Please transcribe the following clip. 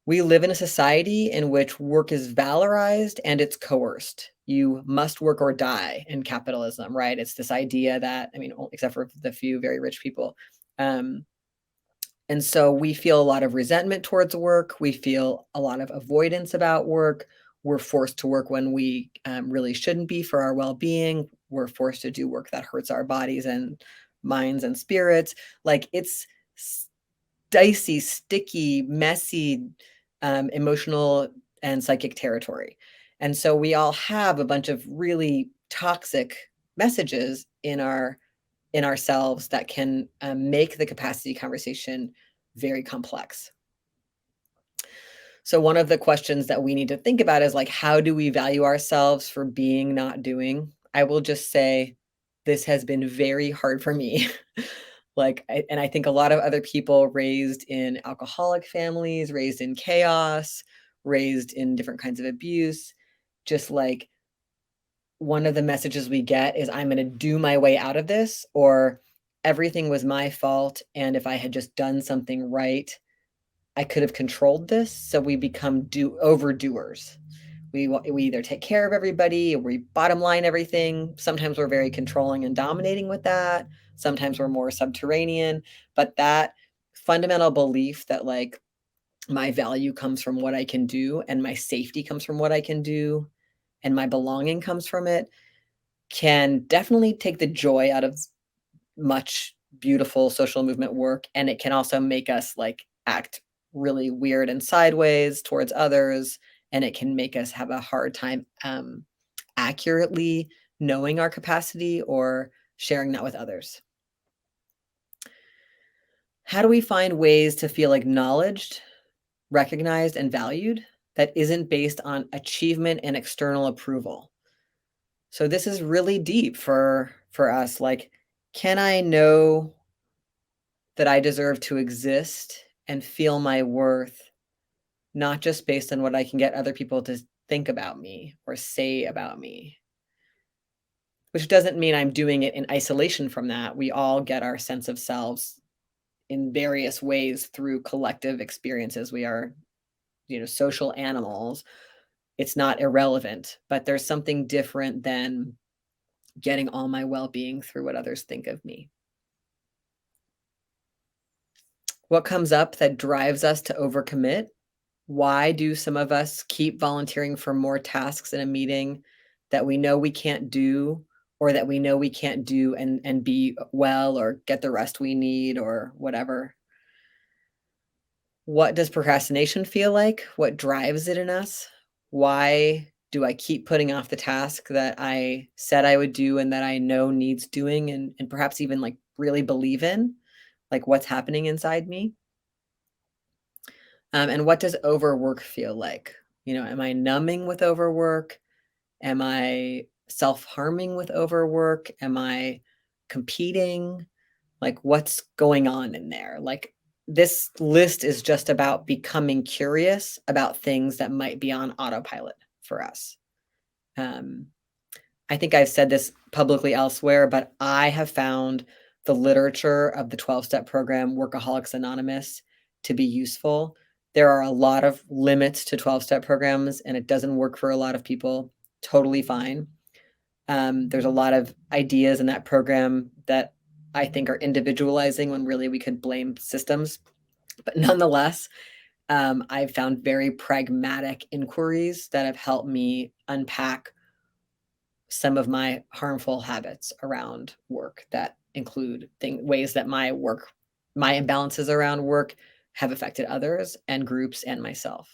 We live in a society in which work is valorized and it's coerced. You must work or die in capitalism, right? It's this idea that, I mean, except for the few very rich people. Um, and so we feel a lot of resentment towards work. We feel a lot of avoidance about work. We're forced to work when we really shouldn't be for our well being. We're forced to do work that hurts our bodies and minds and spirits. Like it's dicey, sticky, messy, emotional and psychic territory. And so we all have a bunch of really toxic messages in ourselves that can make the capacity conversation very complex. So one of the questions that we need to think about is like, how do we value ourselves for being, not doing? I will just say this has been very hard for me. And I think a lot of other people raised in alcoholic families, raised in chaos, raised in different kinds of abuse, just like one of the messages we get is I'm going to do my way out of this, or everything was my fault. And if I had just done something right, I could have controlled this. So we become overdoers. We either take care of everybody or we bottom line everything. Sometimes we're very controlling and dominating with that. Sometimes we're more subterranean. But that fundamental belief that like my value comes from what I can do and my safety comes from what I can do and my belonging comes from it can definitely take the joy out of much beautiful social movement work, and it can also make us like act really weird and sideways towards others, and it can make us have a hard time accurately knowing our capacity or sharing that with others. How do we find ways to feel acknowledged, recognized, and valued that isn't based on achievement and external approval? So this is really deep for us. Like, can I know that I deserve to exist and feel my worth, not just based on what I can get other people to think about me or say about me? Which doesn't mean I'm doing it in isolation from that. We all get our sense of selves in various ways through collective experiences. We are, social animals. It's not irrelevant, but there's something different than getting all my well-being through what others think of me. What comes up that drives us to overcommit? Why do some of us keep volunteering for more tasks in a meeting that we know we can't do, or that we know we can't do and be well or get the rest we need or whatever? What does procrastination feel like? What drives it in us? Why do I keep putting off the task that I said I would do and that I know needs doing and perhaps even like really believe in? Like what's happening inside me? And what does overwork feel like? Am I numbing with overwork? Am I self-harming with overwork? Am I competing? Like, what's going on in there? Like, this list is just about becoming curious about things that might be on autopilot for us. Um, I think I've said this publicly elsewhere, but I have found the literature of the 12-step program, Workaholics Anonymous, to be useful. There are a lot of limits to 12-step programs, and it doesn't work for a lot of people. Totally fine. There's a lot of ideas in that program that I think are individualizing when really we could blame systems. But nonetheless, I've found very pragmatic inquiries that have helped me unpack some of my harmful habits around work that include ways that my imbalances around work have affected others and groups and myself.